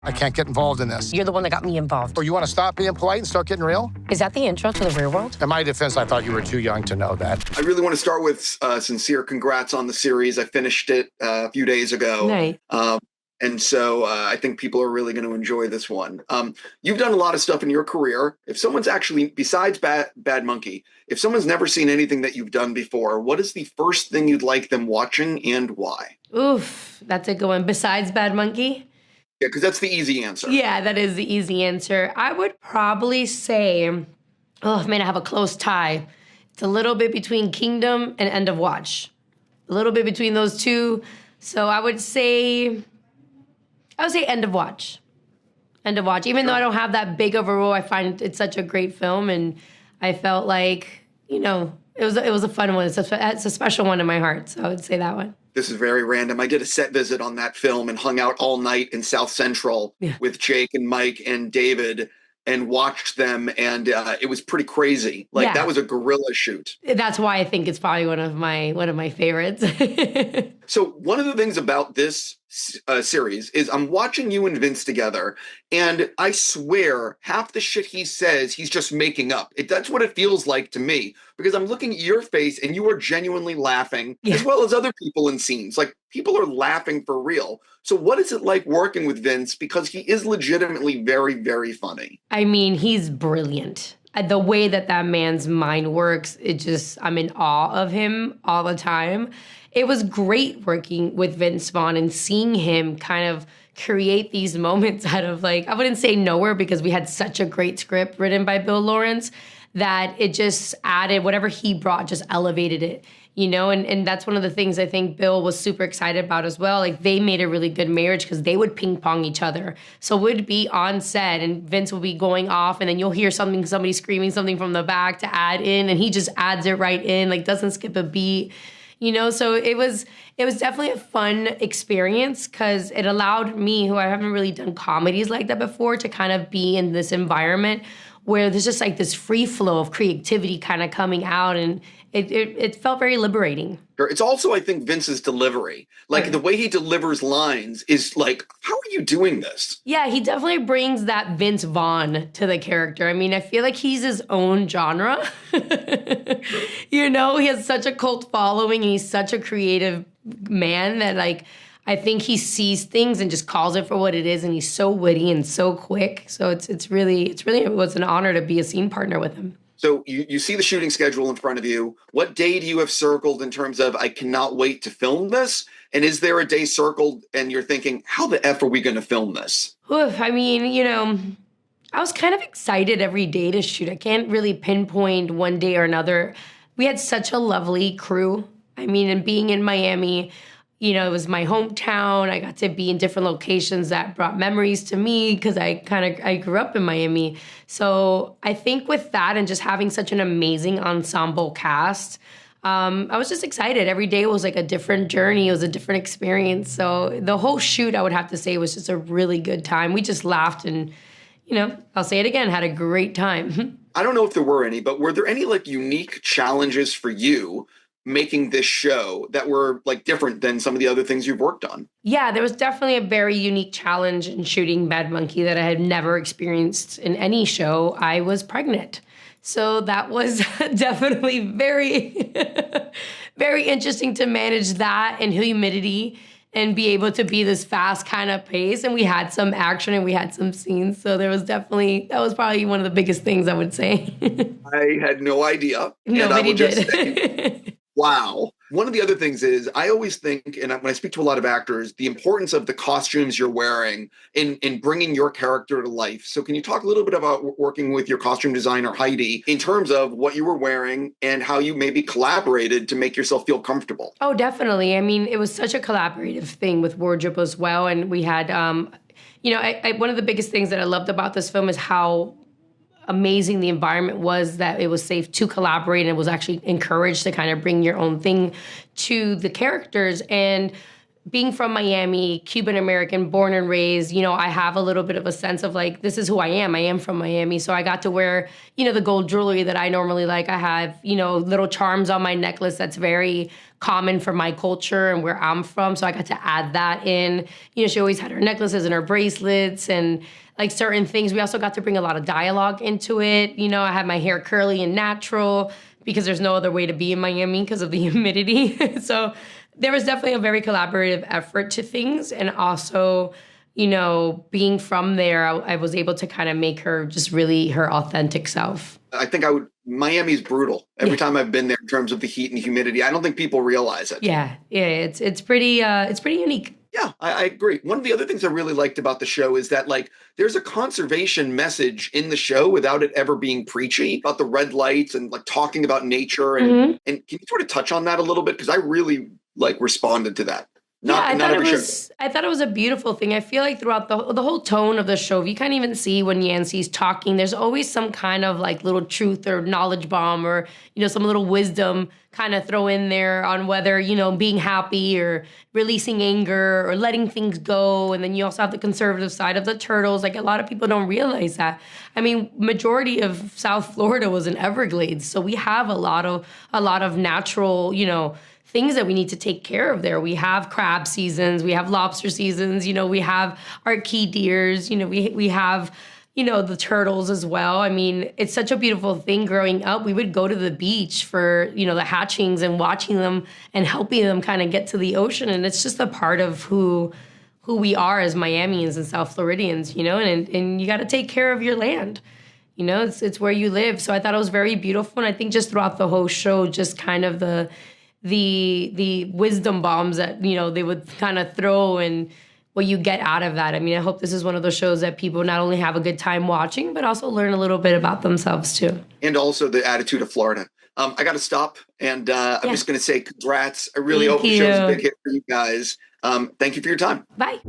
I can't get involved in this. You're the one that got me involved. Or you want to stop being polite and start getting real? Is that the intro to the real world? In my defense, I thought you were too young to know that. I really want to start with sincere congrats on the series. I finished it a few days ago. Nice. And so I think people are really going to enjoy this one. You've done a lot of stuff in your career. If someone's actually, besides Bad Monkey, if someone's never seen anything that you've done before, what is the first thing you'd like them watching and why? Oof, that's a good one. Besides Bad Monkey? Yeah, because that's the easy answer. Yeah, that is the easy answer. I would probably say, oh man, I have a close tie. It's a little bit between Kingdom and End of Watch. A little bit between those two. So I would say End of Watch. End of Watch. Even though I don't have that big of a role, I find it's such a great film, and I felt like, it was a fun one. It's a special one in my heart, so I would say that one. This is very random. I did a set visit on that film and hung out all night in South Central with Jake and Mike and David and watched them, and it was pretty crazy. That was a guerrilla shoot. That's why I think it's probably one of my favorites. So one of the things about this series is I'm watching you and Vince together, and I swear half the shit he says, he's just making up. That's what it feels like to me, because I'm looking at your face and you are genuinely laughing, as well as other people in scenes. Like, people are laughing for real. So what is it like working with Vince? Because he is legitimately very, very funny. I mean, he's brilliant. The way that man's mind works, I'm in awe of him all the time. It was great working with Vince Vaughn and seeing him kind of create these moments out of, I wouldn't say nowhere, because we had such a great script written by Bill Lawrence that it just added, whatever he brought just elevated it, and that's one of the things I think Bill was super excited about as well. They made a really good marriage because they would ping pong each other. So we'd be on set and Vince would be going off, and then you'll hear somebody screaming something from the back to add in, and he just adds it right in, doesn't skip a beat. So it was definitely a fun experience because it allowed me, who I haven't really done comedies like that before, to kind of be in this environment where there's just this free flow of creativity kind of coming out, and it felt very liberating. It's also, I think, Vince's delivery. The way he delivers lines is how are you doing this? Yeah, he definitely brings that Vince Vaughn to the character. I mean, I feel like he's his own genre. He has such a cult following, and he's such a creative man that I think he sees things and just calls it for what it is, and he's so witty and so quick. So it was an honor to be a scene partner with him. So you see the shooting schedule in front of you. What day do you have circled in terms of, I cannot wait to film this? And is there a day circled and you're thinking, how the F are we going to film this? I mean, I was kind of excited every day to shoot. I can't really pinpoint one day or another. We had such a lovely crew. I mean, and being in Miami, it was my hometown. I got to be in different locations that brought memories to me because I grew up in Miami. So I think with that and just having such an amazing ensemble cast, I was just excited. Every day was a different journey. It was a different experience. So the whole shoot, I would have to say, was just a really good time. We just laughed and, I'll say it again, had a great time. I don't know if there were any, but were there any unique challenges for you making this show that were different than some of the other things you've worked on? Yeah, there was definitely a very unique challenge in shooting Bad Monkey that I had never experienced in any show. I was pregnant. So that was definitely very, very interesting to manage that and humidity and be able to be this fast kind of pace. And we had some action and we had some scenes. So that was probably one of the biggest things, I would say. I had no idea. Nobody did. Wow. One of the other things is I always think, and when I speak to a lot of actors, the importance of the costumes you're wearing in bringing your character to life. So can you talk a little bit about working with your costume designer, Heidi, in terms of what you were wearing and how you maybe collaborated to make yourself feel comfortable? Oh, definitely. I mean, it was such a collaborative thing with wardrobe as well. And we had, one of the biggest things that I loved about this film is how amazing the environment was, that it was safe to collaborate and it was actually encouraged to kind of bring your own thing to the characters. And being from Miami, Cuban American, born and raised, I have a little bit of a sense of like, this is who I am. I am from Miami. So I got to wear, the gold jewelry that I normally like. I have, little charms on my necklace that's very common for my culture and where I'm from. So I got to add that in. She always had her necklaces and her bracelets and like certain things. We also got to bring a lot of dialogue into it. I had my hair curly and natural because there's no other way to be in Miami because of the humidity. So there was definitely a very collaborative effort to things. And also, being from there, I was able to kind of make her just really her authentic self. I think Miami's brutal every time I've been there in terms of the heat and humidity. I don't think people realize it. Yeah, it's pretty unique. Yeah, I agree. One of the other things I really liked about the show is that like there's a conservation message in the show without it ever being preachy about the red lights and like talking about nature. And can you sort of touch on that a little bit? Because I really like responded to that. I thought it was a beautiful thing. I feel like throughout the whole tone of the show, you can't even see when Yancy's talking. There's always some kind of like little truth or knowledge bomb or, some little wisdom kind of throw in there on whether, being happy or releasing anger or letting things go. And then you also have the conservative side of the turtles. Like a lot of people don't realize that. I mean, majority of South Florida was in Everglades. So we have a lot of natural, things that we need to take care of there. We have crab seasons, we have lobster seasons, we have our key deers, we have, the turtles as well. I mean, it's such a beautiful thing growing up. We would go to the beach for, the hatchings and watching them and helping them kind of get to the ocean. And it's just a part of who we are as Miamians and South Floridians, and you got to take care of your land. It's where you live. So I thought it was very beautiful. And I think just throughout the whole show, just kind of the wisdom bombs that, they would kind of throw and what you get out of that. I mean, I hope this is one of those shows that people not only have a good time watching, but also learn a little bit about themselves too. And also the attitude of Florida. I got to stop. And I'm just going to say congrats. I really hope the show's a big hit for you guys. Thank you for your time. Bye.